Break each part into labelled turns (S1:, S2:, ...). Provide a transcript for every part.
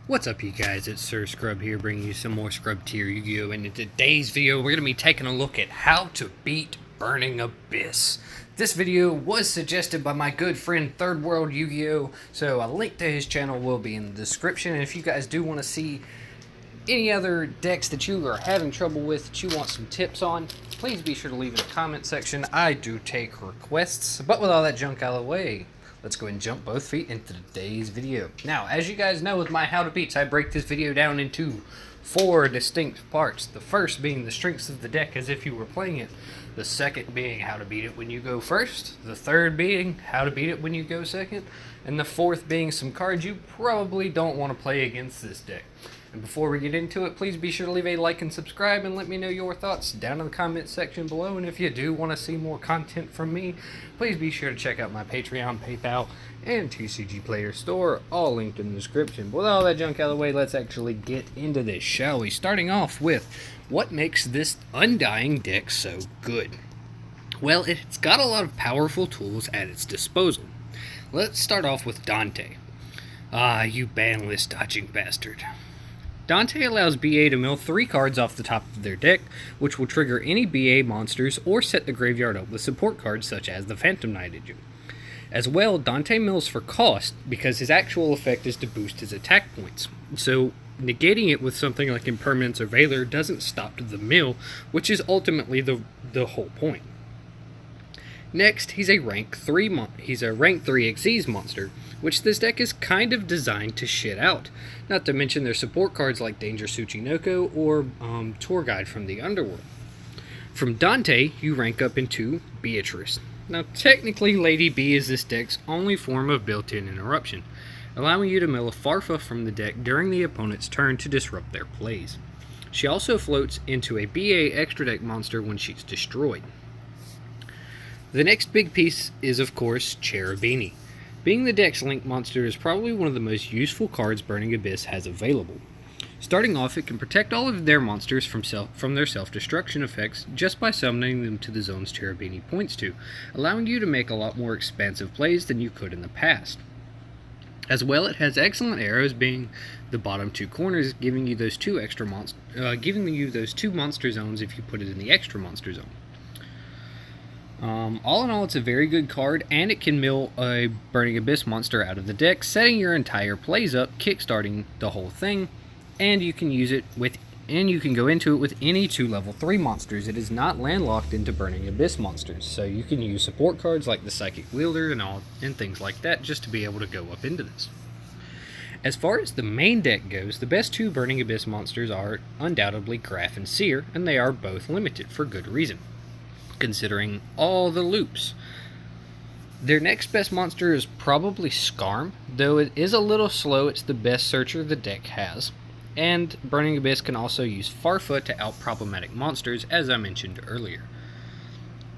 S1: What's up, you guys? It's Sir Scrub here, bringing you some more Scrub Tier Yu-Gi-Oh! And in today's video, we're going to be taking a look at how to beat Burning Abyss. This video was suggested by my good friend Third World Yu-Gi-Oh! So a link to his channel will be in the description. And if you guys do want to see any other decks that you are having trouble with, that you want some tips on, please be sure to leave in the comment section. I do take requests. But with all that junk out of the way, let's go ahead and jump both feet into today's video. Now, as you guys know with my How to Beats, I break this video down into 4 distinct parts. The first being the strengths of the deck as if you were playing it. The second being how to beat it when you go first. The third being how to beat it when you go second. And the fourth being some cards you probably don't want to play against this deck. And before we get into it, please be sure to leave a like and subscribe and let me know your thoughts down in the comment section below. And if you do want to see more content from me, please be sure to check out my Patreon, PayPal, and TCG Player Store, all linked in the description. But with all that junk out of the way, let's actually get into this, shall we? Starting off with what makes this Undying deck so good. Well, it's got a lot of powerful tools at its disposal. Let's start off with Dante. Ah, you ban list dodging bastard. Dante allows BA to mill 3 cards off the top of their deck, which will trigger any BA monsters or set the graveyard up with support cards such as the Phantom Knight engine. As well, Dante mills for cost because his actual effect is to boost his attack points, so negating it with something like Impermanence or Valor doesn't stop the mill, which is ultimately the whole point. Next, he's a rank 3 Xyz monster, which this deck is kind of designed to shit out. Not to mention their support cards like Danger Tsuchinoko or Tour Guide from the Underworld. From Dante, you rank up into Beatrice. Now, technically, Lady B is this deck's only form of built-in interruption, allowing you to mill a Farfa from the deck during the opponent's turn to disrupt their plays. She also floats into a BA extra deck monster when she's destroyed. The next big piece is, of course, Cherubini. Being the deck's link monster is probably one of the most useful cards Burning Abyss has available. Starting off, it can protect all of their monsters from their self-destruction effects just by summoning them to the zones Cherubini points to, allowing you to make a lot more expansive plays than you could in the past. As well, it has excellent arrows, being the bottom 2 corners, giving you those 2 monster zones if you put it in the extra monster zone. All in all, it's a very good card, and it can mill a Burning Abyss monster out of the deck, setting your entire plays up, kickstarting the whole thing, and you can use it with, and you can go into it with any 2 level 3 monsters. It is not landlocked into Burning Abyss monsters, so you can use support cards like the Psychic Wielder and things like that just to be able to go up into this. As far as the main deck goes, the best 2 Burning Abyss monsters are undoubtedly Graf and Seer, and they are both limited for good reason, considering all the loops. Their next best monster is probably Skarm, though it is a little slow. It's the best searcher the deck has. And Burning Abyss can also use Farfa to out problematic monsters, as I mentioned earlier.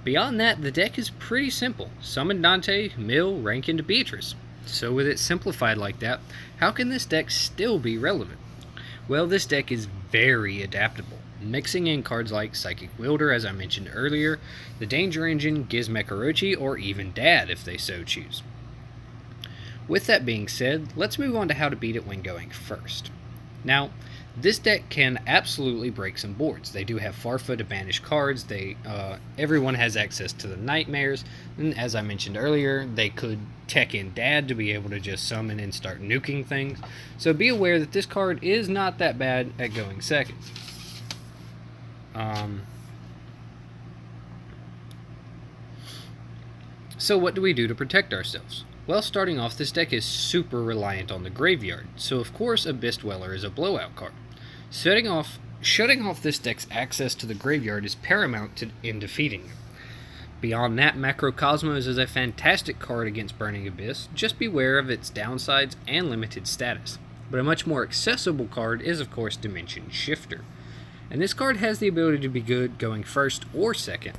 S1: Beyond that, the deck is pretty simple. Summon Dante, mill, rank into Beatrice. So with it simplified like that, how can this deck still be relevant? Well, this deck is very adaptable, mixing in cards like Psychic Wielder, as I mentioned earlier, the Danger Engine, Gizmekarochi, or even Dad if they so choose. With that being said, let's move on to how to beat it when going first. Now, this deck can absolutely break some boards. They do have Farfa to banish cards. Everyone has access to the Nightmares, and as I mentioned earlier, they could tech in Dad to be able to just summon and start nuking things. So be aware that this card is not that bad at going second. So what do we do to protect ourselves? Well, starting off, this deck is super reliant on the graveyard, so of course Abyss Dweller is a blowout card. Shutting off this deck's access to the graveyard is paramount in defeating it. Beyond that, Macrocosmos is a fantastic card against Burning Abyss. Just beware of its downsides and limited status. But a much more accessible card is, of course, Dimension Shifter. And this card has the ability to be good going first or second.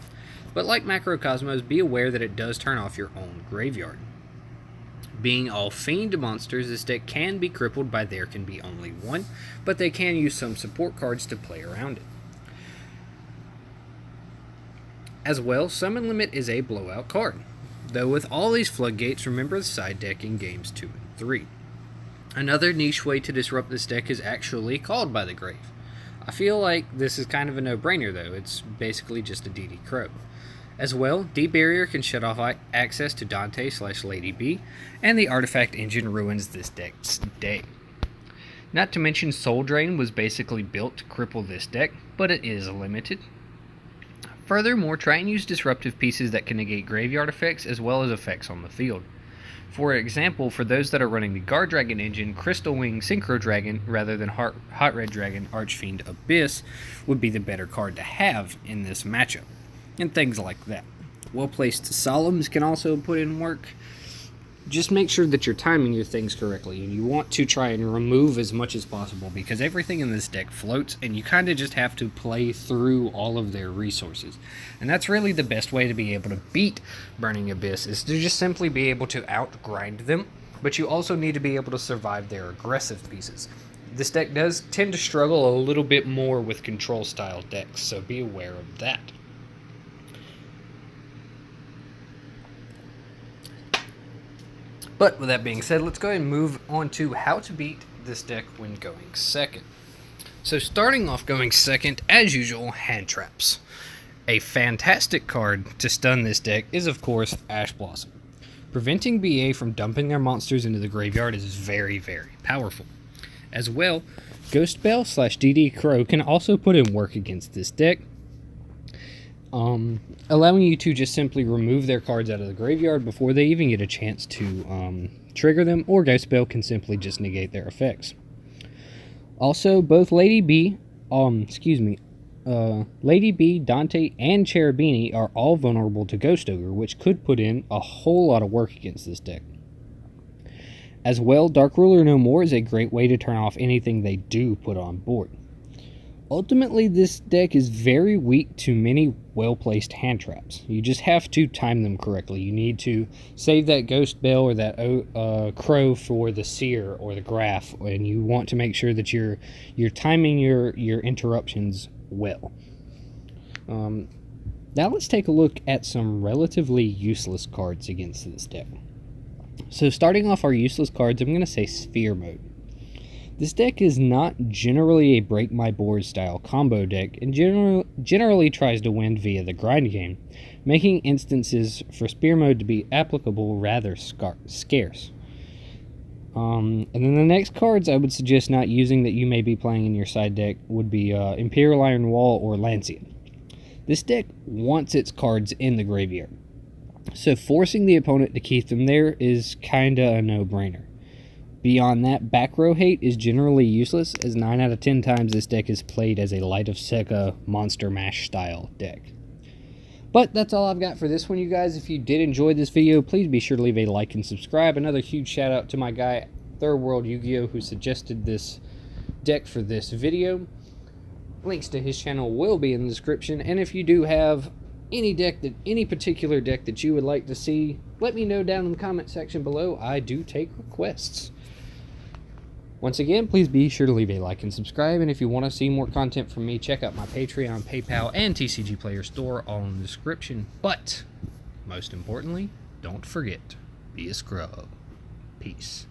S1: But like Macrocosmos, be aware that it does turn off your own graveyard. Being all Fiend monsters, this deck can be crippled by There Can Be Only One, but they can use some support cards to play around it. As well, Summon Limit is a blowout card, though with all these floodgates, remember the side deck in games 2 and 3. Another niche way to disrupt this deck is actually Called by the Grave. I feel like this is kind of a no-brainer though, it's basically just a DD Crow. As well, Deep Barrier can shut off access to Dante/Lady B, and the Artifact Engine ruins this deck's day. Not to mention Soul Drain was basically built to cripple this deck, but it is limited. Furthermore, try and use disruptive pieces that can negate graveyard effects as well as effects on the field. For example, for those that are running the Guard Dragon engine, Crystal Wing Synchro Dragon rather than Hot Red Dragon Archfiend Abyss would be the better card to have in this matchup, and things like that. Well-placed Solemns can also put in work. Just make sure that you're timing your things correctly, and you want to try and remove as much as possible because everything in this deck floats, and you kind of just have to play through all of their resources. And that's really the best way to be able to beat Burning Abyss, is to just simply be able to outgrind them, but you also need to be able to survive their aggressive pieces. This deck does tend to struggle a little bit more with control style decks, so be aware of that. But with that being said, let's go ahead and move on to how to beat this deck when going second. So starting off going second, as usual, Hand Traps. A fantastic card to stun this deck is, of course, Ash Blossom. Preventing BA from dumping their monsters into the graveyard is very, very powerful. As well, Ghost Belle/DD Crow can also put in work against this deck, allowing you to just simply remove their cards out of the graveyard before they even get a chance to trigger them, or Ghost Belle can simply just negate their effects. Also, both Lady B, Lady B, Dante, and Cherubini are all vulnerable to Ghost Ogre, which could put in a whole lot of work against this deck. As well, Dark Ruler No More is a great way to turn off anything they do put on board. Ultimately, this deck is very weak to many well-placed hand traps. You just have to time them correctly. You need to save that Ghost Belle or that Crow for the Seer or the Graph, and you want to make sure that you're timing your interruptions well. Now let's take a look at some relatively useless cards against this deck. So starting off our useless cards, I'm going to say Sphere Mode. This deck is not generally a break my board style combo deck, and generally tries to win via the grind game, making instances for Spear Mode to be applicable rather scarce. And then the next cards I would suggest not using that you may be playing in your side deck would be Imperial Iron Wall or Lancian. This deck wants its cards in the graveyard, so forcing the opponent to keep them there is kinda a no-brainer. Beyond that, Back Row Hate is generally useless, as 9 out of 10 times this deck is played as a Light of Sekka Monster Mash style deck. But that's all I've got for this one, you guys. If you did enjoy this video, please be sure to leave a like and subscribe. Another huge shout out to my guy, Third World Yu-Gi-Oh, who suggested this deck for this video. Links to his channel will be in the description, and if you do have any particular deck that you would like to see, let me know down in the comment section below. I do take requests. Once again, please be sure to leave a like and subscribe, and if you want to see more content from me, check out my Patreon, PayPal, and TCG Player store, all in the description. But, most importantly, don't forget, be a scrub. Peace.